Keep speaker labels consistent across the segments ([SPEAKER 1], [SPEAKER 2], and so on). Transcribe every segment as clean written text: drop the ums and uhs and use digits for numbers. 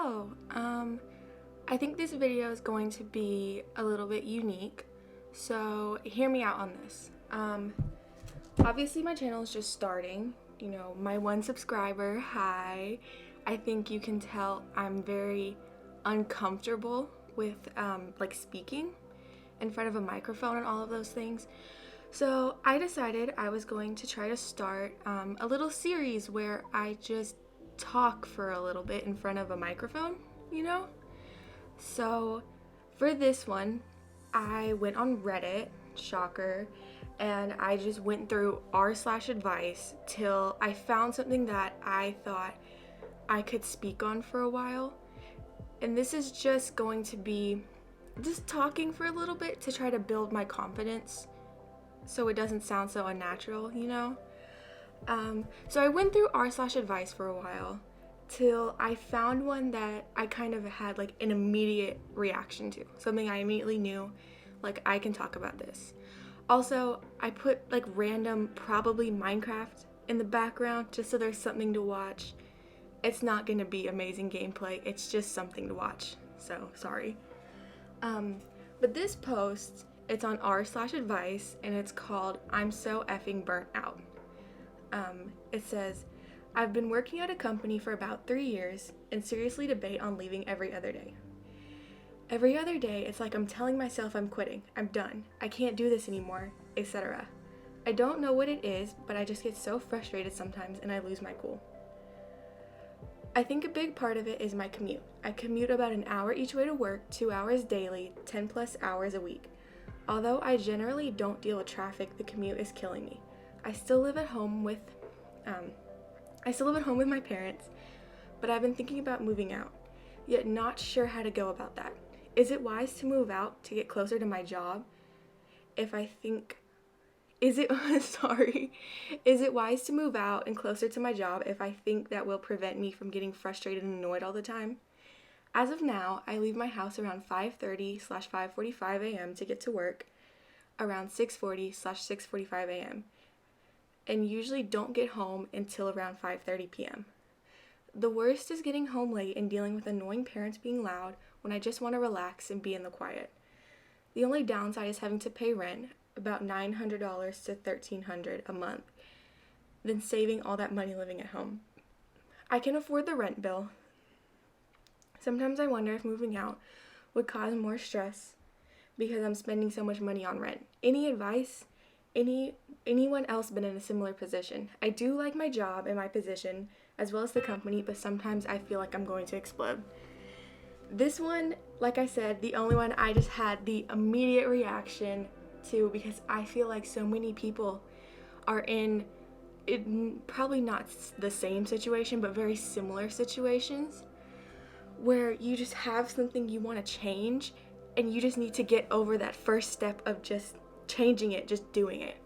[SPEAKER 1] Hello. I think this video is going to be a little bit unique, so hear me out on this. Obviously my channel is just starting, my one subscriber, hi. I think you can tell I'm very uncomfortable with speaking in front of a microphone and all of those things. So I decided I was going to try to start a little series where I just talk for a little bit in front of a microphone, So for this one, I went on Reddit, shocker, and I just went through r/advice till I found something that I thought I could speak on for a while. And this is just going to be just talking for a little bit to try to build my confidence so it doesn't sound so unnatural, So I went through r/advice for a while till I found one that I kind of had like an immediate reaction to, something I immediately knew, like I can talk about this. Also, I put like random, probably Minecraft in the background just so there's something to watch. It's not gonna be amazing gameplay, it's just something to watch, so sorry. But this post, it's on r/advice and it's called "I'm so effing burnt out." It says, "I've been working at a company for about 3 years and seriously debate on leaving every other day. Every other day, it's like I'm telling myself I'm quitting, I'm done, I can't do this anymore, etc. I don't know what it is, but I just get so frustrated sometimes and I lose my cool. I think a big part of it is my commute. I commute about an hour each way to work, 2 hours daily, 10 plus hours a week. Although I generally don't deal with traffic, the commute is killing me. I still live at home with my parents, but I've been thinking about moving out, yet not sure how to go about that. Is it wise to move out to get closer to my job? Is it wise to move out and closer to my job if I think that will prevent me from getting frustrated and annoyed all the time? As of now, I leave my house around 5:30/5:45 a.m. to get to work around 6:40/6:45 a.m. and usually don't get home until around 5:30 p.m. The worst is getting home late and dealing with annoying parents being loud when I just want to relax and be in the quiet. The only downside is having to pay rent, about $900 to $1,300 a month, then saving all that money living at home. I can afford the rent bill. Sometimes I wonder if moving out would cause more stress because I'm spending so much money on rent. Any advice? Anyone else been in a similar position? I do like my job and my position as well as the company, but sometimes I feel like I'm going to explode." This one, like I said, the only one I just had the immediate reaction to because I feel like so many people are in probably not the same situation, but very similar situations where you just have something you want to change and you just need to get over that first step of just changing it, just doing it.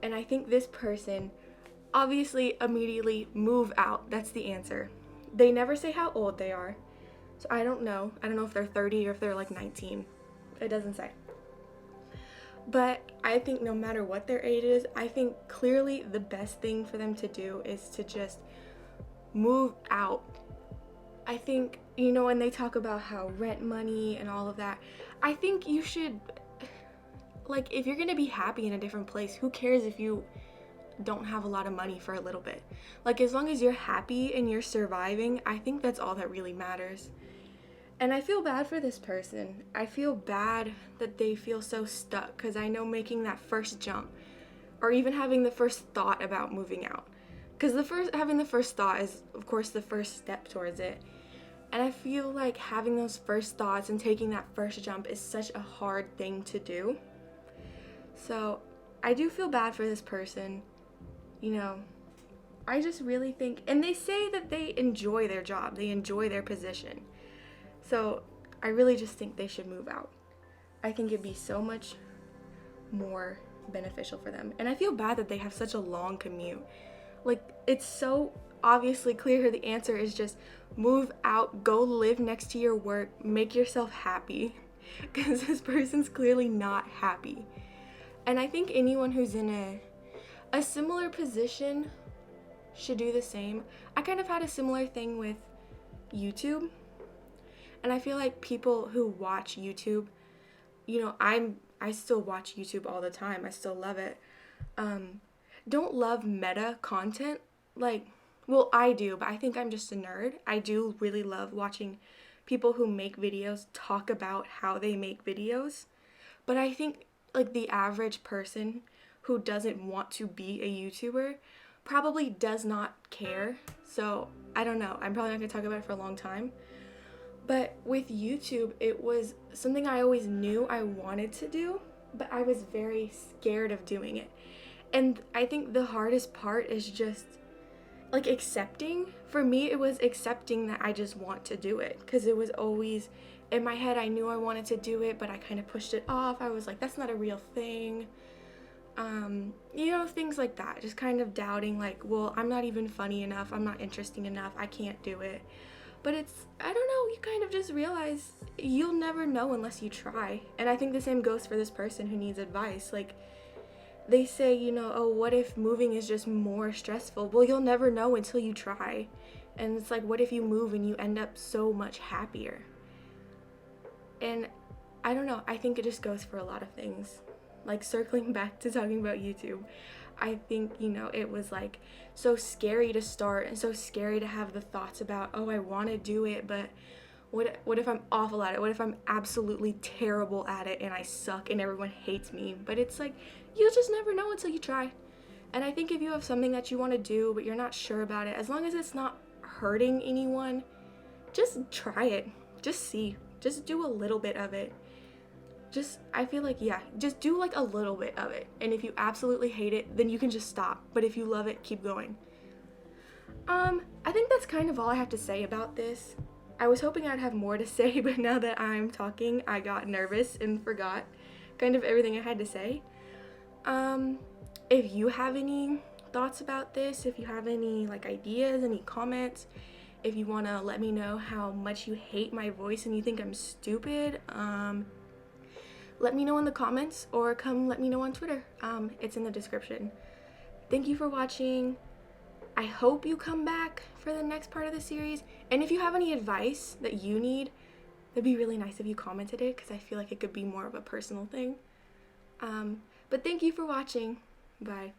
[SPEAKER 1] And I think this person obviously immediately move out. That's the answer. They never say how old they are. So I don't know. I don't know if they're 30 or if they're like 19. It doesn't say. But I think no matter what their age is, I think clearly the best thing for them to do is to just move out. I think, when they talk about how rent money and all of that, I think you should, if you're gonna be happy in a different place, who cares if you don't have a lot of money for a little bit? As long as you're happy and you're surviving, I think that's all that really matters. And I feel bad for this person. I feel bad that they feel so stuck because I know making that first jump or even having the first thought about moving out, because having the first thought is of course the first step towards it. And I feel like having those first thoughts and taking that first jump is such a hard thing to do. So I do feel bad for this person. I just really think, and they say that they enjoy their job, they enjoy their position. So I really just think they should move out. I think it'd be so much more beneficial for them. And I feel bad that they have such a long commute. It's so obviously clear the answer is just move out, go live next to your work, make yourself happy. Because this person's clearly not happy. And I think anyone who's in a similar position should do the same. I kind of had a similar thing with YouTube. And I feel like people who watch YouTube, I still watch YouTube all the time. I still love it. Um, don't love meta content. Like, well, I do, but I think I'm just a nerd. I do really love watching people who make videos talk about how they make videos. But I think like the average person who doesn't want to be a YouTuber probably does not care. So I don't know. I'm probably not gonna talk about it for a long time. But with YouTube, it was something I always knew I wanted to do, but I was very scared of doing it. And I think the hardest part is just like accepting. For me, it was accepting that I just want to do it, because it was always in my head. I knew I wanted to do it, but I kind of pushed it off. I was like, that's not a real thing. Things like that. Just kind of doubting, like, well, I'm not even funny enough. I'm not interesting enough. I can't do it. But I don't know, you kind of just realize you'll never know unless you try. And I think the same goes for this person who needs advice. Like, they say, oh, what if moving is just more stressful? Well, you'll never know until you try. And it's like, what if you move and you end up so much happier? And I don't know, I think it just goes for a lot of things. Like, circling back to talking about YouTube, I think, it was like so scary to start and so scary to have the thoughts about, oh, I want to do it, but what if I'm awful at it? What if I'm absolutely terrible at it and I suck and everyone hates me? But it's like, you'll just never know until you try. And I think if you have something that you want to do but you're not sure about it, as long as it's not hurting anyone, just try it. Just see. Just do a little bit of it. I feel like, yeah, just do like a little bit of it. And if you absolutely hate it, then you can just stop. But if you love it, keep going. I think that's kind of all I have to say about this. I was hoping I'd have more to say, but now that I'm talking, I got nervous and forgot kind of everything I had to say. If you have any thoughts about this, if you have any like ideas, any comments, if you want to let me know how much you hate my voice and you think I'm stupid, let me know in the comments or come let me know on Twitter. It's in the description. Thank you for watching. I hope you come back for the next part of the series. And if you have any advice that you need, it'd be really nice if you commented it, because I feel like it could be more of a personal thing. But thank you for watching. Bye.